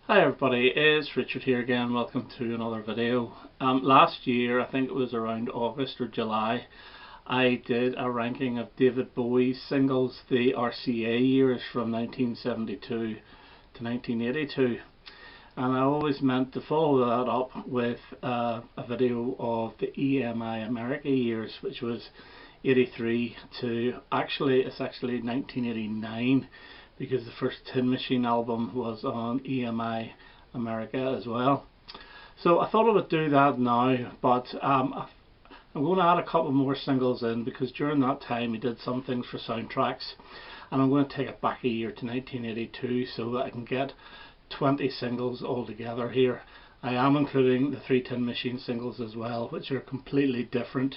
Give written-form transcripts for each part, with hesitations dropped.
Hi everybody, it's Richard here again. Welcome to another video. Last year, I think it was around August or July, I did a ranking of David Bowie's singles, the RCA years from 1972 to 1982. And I always meant to follow that up with a video of the EMI America years, which was 83 to it's actually 1989, because the first Tin Machine album was on EMI America as well. So I thought I would do that now, but I'm going to add a couple more singles in, because during that time he did some things for soundtracks, and I'm going to take it back a year to 1982 so that I can get 20 singles altogether here. I am including the 3 Tin Machine singles as well, which are completely different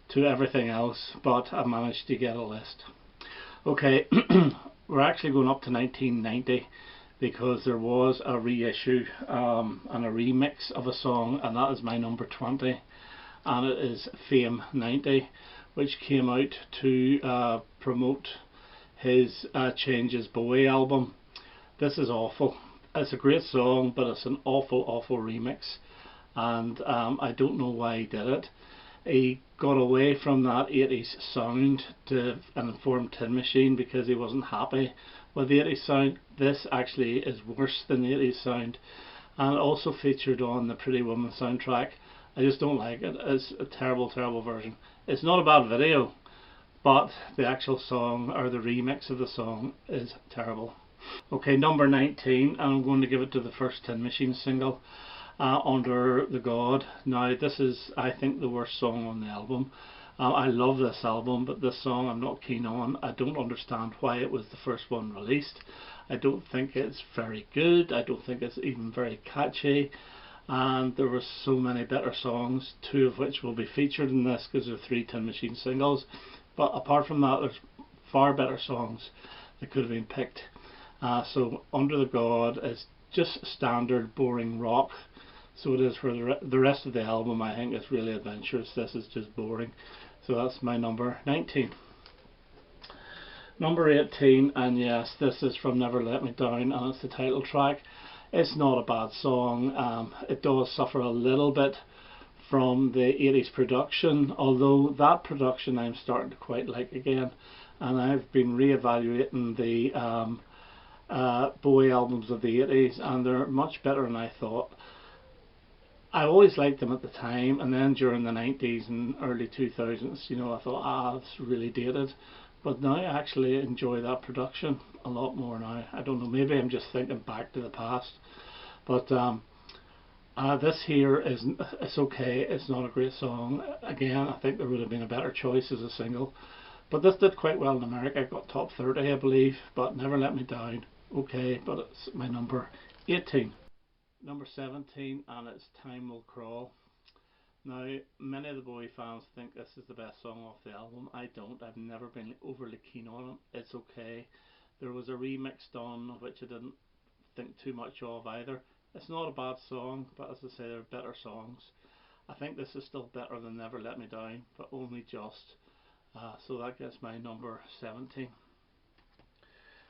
to everything else, but I managed to get a list. Okay, we're actually going up to 1990, because there was a reissue and a remix of a song, and that is my number 20, and it is Fame 90, which came out to promote his Changes Bowie album. This is awful. It's a great song, but it's an awful remix, and I don't know why he did it. He got away from that 80s sound to an informed Tin Machine because he wasn't happy with the 80s sound. This actually is worse than the 80s sound, and it also featured on the Pretty Woman soundtrack. I just don't like it. It's a terrible version. It's not a bad video, but the actual song, or the remix of the song, is terrible. Okay, number 19, and I'm going to give it to the first Tin Machine single, Under the God. Now this is, I think, the worst song on the album. I love this album, but this song I'm not keen on. I don't understand why it was the first one released. I don't think it's very good. I don't think it's even very catchy, and there were so many better songs, 2 of which will be featured in this because they're 3 Tin Machine singles. But apart from that, there's far better songs that could have been picked. So Under the God is just standard boring rock. So it is for the rest of the album. I think it's really adventurous. This is just boring. So that's my number 19. Number 18, and yes, this is from Never Let Me Down, and it's the title track. It's not a bad song. It does suffer a little bit from the 80s production, although that production I'm starting to quite like again, and I've been re-evaluating the Bowie albums of the 80s, and they're much better than I thought. I always liked them at the time, and then during the 90s and early 2000s, I thought, it's really dated. But now I actually enjoy that production a lot more now. I don't know, maybe I'm just thinking back to the past. But this here it's okay. It's not a great song. Again, I think there would have been a better choice as a single. But this did quite well in America. It got top 30, I believe. But Never Let Me Down, okay, but it's my number 18. Number 17, and it's Time Will Crawl. Now, many of the Bowie fans think this is the best song off the album. I don't. I've never been overly keen on it. It's okay. There was a remix done, which I didn't think too much of either. It's not a bad song, but as I say, there are better songs. I think this is still better than Never Let Me Down, but only just. So that gets my number 17.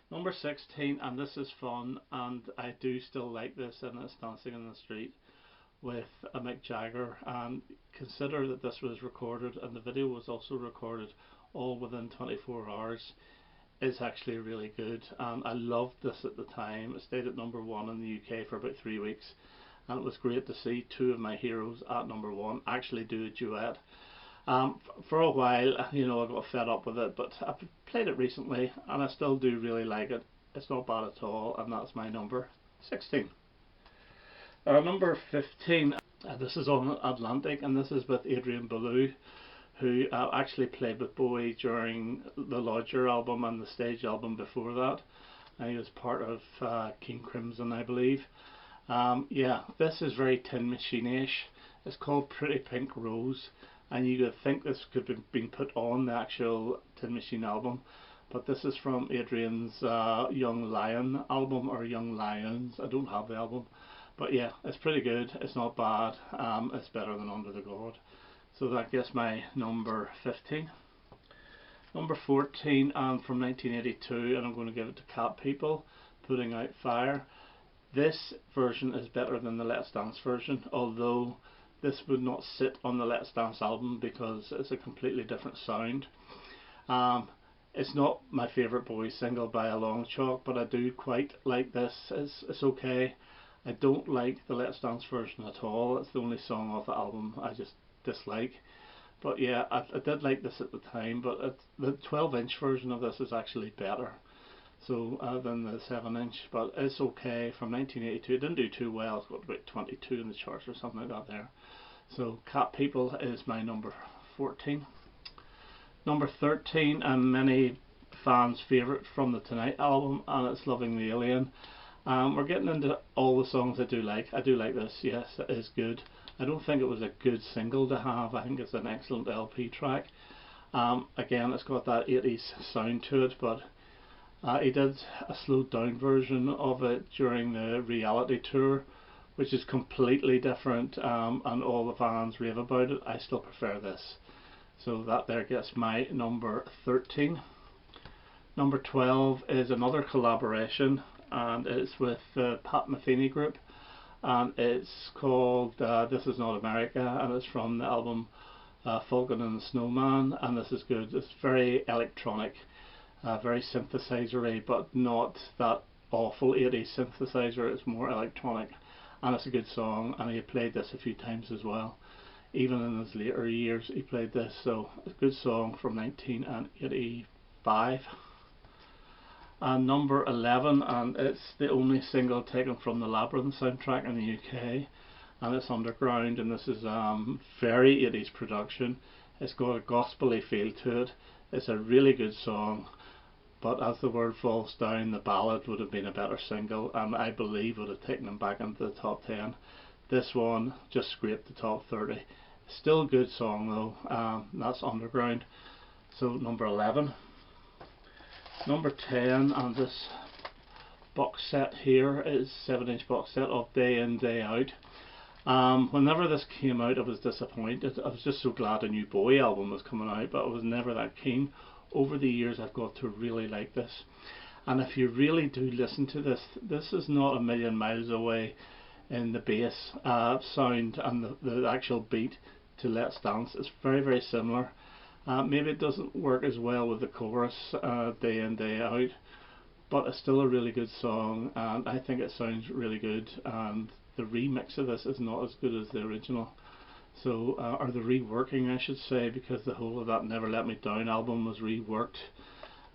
Number 16, and this is fun, and I do still like this, and it's Dancing in the Street with a Mick Jagger. And consider that this was recorded, and the video was also recorded, all within 24 hours. It's actually really good, and I loved this at the time. It stayed at number 1 in the UK for about 3 weeks, and it was great to see 2 of my heroes at number 1 actually do a duet. For a while, I got fed up with it, but I've played it recently and I still do really like it. It's not bad at all, and that's my number 16. Number 15, this is on Atlantic, and this is with Adrian Belew, who actually played with Bowie during the Lodger album and the stage album before that. He was part of King Crimson, I believe. Yeah, this is very Tin Machine-ish. It's called Pretty Pink Rose, and you could think this could have been put on the actual Tin Machine album, but this is from Adrian's Young Lion album, or Young Lions. I don't have the album, but yeah, it's pretty good. It's not bad. It's better than Under the God. So that gets my number 15. Number 14, and from 1982, and I'm going to give it to Cat People, Putting Out Fire. This version is better than the Let's Dance version, although this would not sit on the Let's Dance album because it's a completely different sound. It's not my favourite Bowie single by a long chalk, but I do quite like this. It's okay. I don't like the Let's Dance version at all. It's the only song off the album I just dislike. But yeah, I did like this at the time, but the 12-inch version of this is actually better than the 7-inch, but it's okay. From 1982, it didn't do too well. It's got about 22 in the charts or something like that there. So Cat People is my number 14. Number 13, and many fans' favourite from the Tonight album, and it's Loving the Alien. We're getting into all the songs I do like. I do like this, yes, it is good. I don't think it was a good single to have. I think it's an excellent LP track. Again, it's got that 80s sound to it, but he did a slowed down version of it during the reality tour, which is completely different, and all the fans rave about it. I still prefer this. So that there gets my number 13. Number 12 is another collaboration, and it's with the Pat Metheny group, and it's called This Is Not America, and it's from the album Falcon and the Snowman, and this is good. It's very electronic, very synthesizer-y, but not that awful 80s synthesizer. It's more electronic, and it's a good song, and he played this a few times as well. Even in his later years he played this, so it's a good song from 1985. And number 11, and it's the only single taken from the Labyrinth soundtrack in the UK, and it's Underground, and this is very 80s production. It's got a gospel-y feel to it. It's a really good song, but As the World Falls Down, the ballad, would have been a better single, and I believe would have taken them back into the top 10. This one just scraped the top 30. Still a good song though. That's Underground. So number 11. Number 10, and this box set here is 7-inch box set of Day In Day Out. Whenever this came out I was disappointed. I was just so glad a new Bowie album was coming out, but I was never that keen. Over the years I've got to really like this, and if you really do listen to this, this is not a million miles away in the bass sound and the actual beat to Let's Dance. It's very, very similar. Maybe it doesn't work as well with the chorus, Day In Day Out, but it's still a really good song, and I think it sounds really good, and the remix of this is not as good as the original. So, or the reworking I should say, because the whole of that Never Let Me Down album was reworked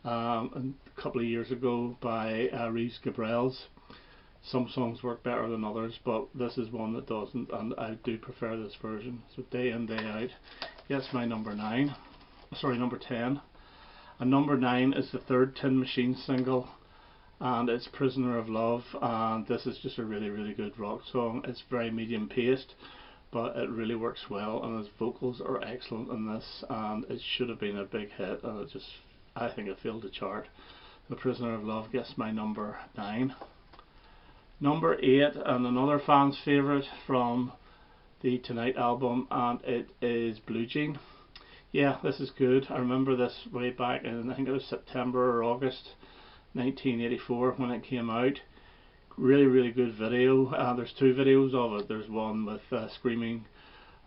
a couple of years ago by Reeves Gabrels. Some songs work better than others, but this is one that doesn't, and I do prefer this version. So Day In Day Out gets my number 9. Sorry, number 10. And number 9 is the third Tin Machine single, and it's Prisoner of Love, and this is just a really, really good rock song. It's very medium paced, but it really works well, and his vocals are excellent in this, and it should have been a big hit, and I think it failed to chart. The Prisoner of Love gets my number 9. Number 8, and another fan's favourite from the Tonight album, and it is Blue Jean. Yeah, this is good. I remember this way back in, I think it was September or August 1984 when it came out. Really, really good video. There's two videos of it. There's one with screaming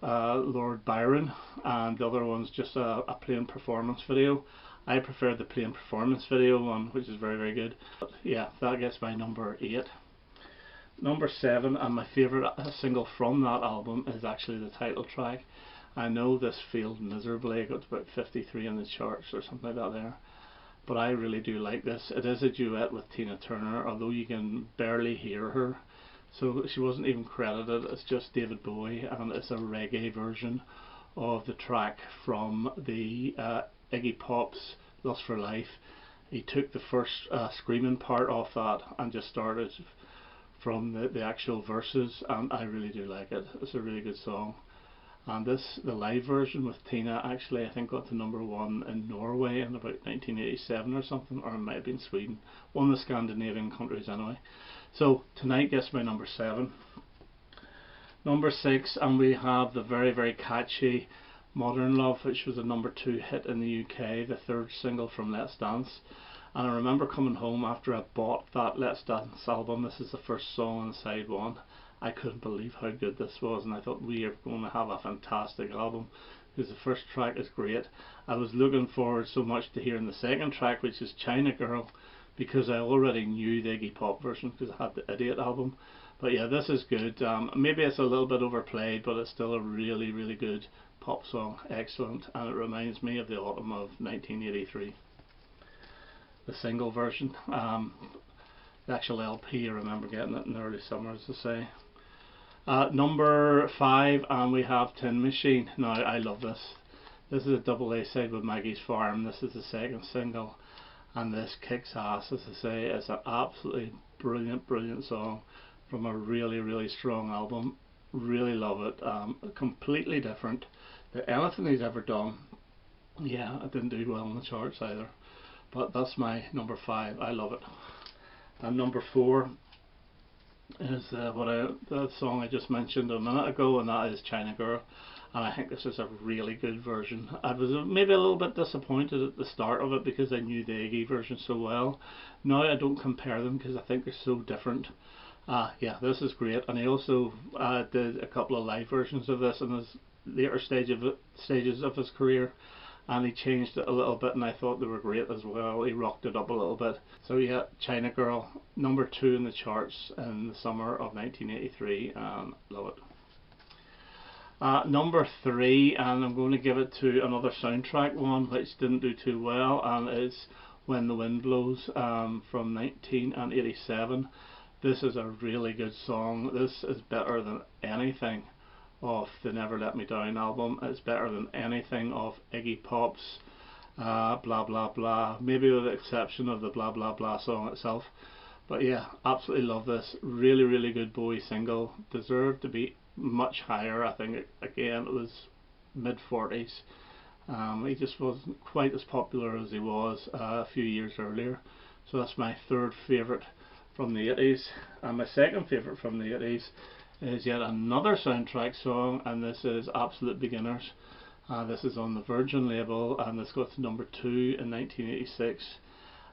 Lord Byron, and the other one's just a plain performance video. I prefer the plain performance video one, which is very, very good. But yeah, that gets my number 8. Number 7, and my favourite single from that album, is actually the title track. I know this failed miserably. I got to about 53 in the charts or something like that there, but I really do like this. It is a duet with Tina Turner, although you can barely hear her, so she wasn't even credited. It's just David Bowie, and it's a reggae version of the track from the Iggy Pop's Lust for Life. He took the first screaming part off that and just started from the actual verses, and I really do like it. It's a really good song. And the live version with Tina, actually I think got to number 1 in Norway in about 1987 or something, or it might have been Sweden. One of the Scandinavian countries anyway. So Tonight gets my number 7. Number 6, and we have the very, very catchy Modern Love, which was a number 2 hit in the UK, the third single from Let's Dance. And I remember coming home after I bought that Let's Dance album. This is the first song on side one. I couldn't believe how good this was, and I thought we are going to have a fantastic album because the first track is great. I was looking forward so much to hearing the second track, which is China Girl, because I already knew the Iggy Pop version because I had the Idiot album. But yeah, this is good. Maybe it's a little bit overplayed, but it's still a really, really good pop song. Excellent, and it reminds me of the autumn of 1983. The single version. The actual LP, I remember getting it in the early summer, as I say. Number 5, and we have Tin Machine. Now, I love this. This is a double A side with Maggie's Farm. This is the second single, and this kicks ass, as I say. It's an absolutely brilliant, brilliant song from a really, really strong album. Really love it. Completely different than anything he's ever done. Yeah, it didn't do well on the charts either, but that's my number 5. I love it. And number 4 is the song I just mentioned a minute ago, and that is China Girl. And I think this is a really good version. I was maybe a little bit disappointed at the start of it because I knew the Iggy version so well. Now I don't compare them because I think they're so different. Yeah, this is great. And he also did a couple of live versions of this in his later stages of his career, and he changed it a little bit, and I thought they were great as well. He rocked it up a little bit. So yeah, China Girl, number 2 in the charts in the summer of 1983, and love it. Number 3, and I'm going to give it to another soundtrack one which didn't do too well, and it's When the Wind Blows from 1987. This is a really good song. This is better than anything off the Never Let Me Down album. It's better than anything off Iggy Pop's Blah Blah Blah, maybe with the exception of the Blah Blah Blah song itself. But yeah, absolutely love this. Really, really good Bowie single. Deserved to be much higher. I think again it was mid-40s. He just wasn't quite as popular as he was a few years earlier. So that's my third favourite from the 80s. And my second favourite from the 80s is yet another soundtrack song, and this is Absolute Beginners. This is on the Virgin label, and this got to number 2 in 1986.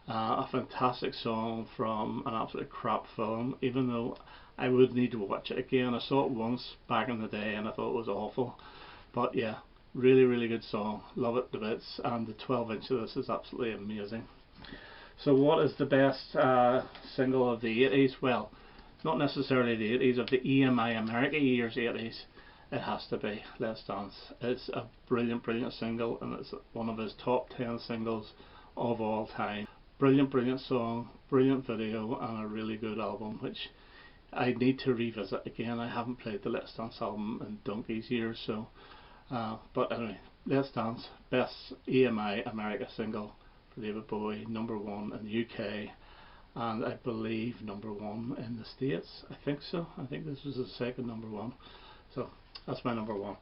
A fantastic song from an absolute crap film, even though I would need to watch it again. I saw it once back in the day and I thought it was awful, but yeah, really, really good song. Love it to bits, and the 12-inch of this is absolutely amazing. So what is the best single of the 80s? Well, not necessarily the 80s, of the EMI America years 80s, it has to be Let's Dance. It's a brilliant, brilliant single, and it's one of his top 10 singles of all time. Brilliant, brilliant song, brilliant video, and a really good album, which I need to revisit again. I haven't played the Let's Dance album in donkey's years, so but anyway, Let's Dance, best EMI America single for David Bowie, number 1 in the UK, and I believe number 1 in the States. I think so. I think this was the second number 1. So that's my number 1.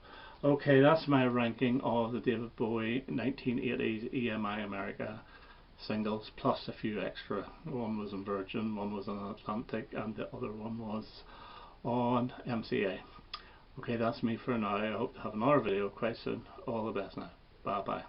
Okay, that's my ranking of the David Bowie 1980s EMI America singles, plus a few extra. One was in Virgin, one was on Atlantic, and the other one was on MCA. Okay, that's me for now. I hope to have another video quite soon. All the best now. Bye bye.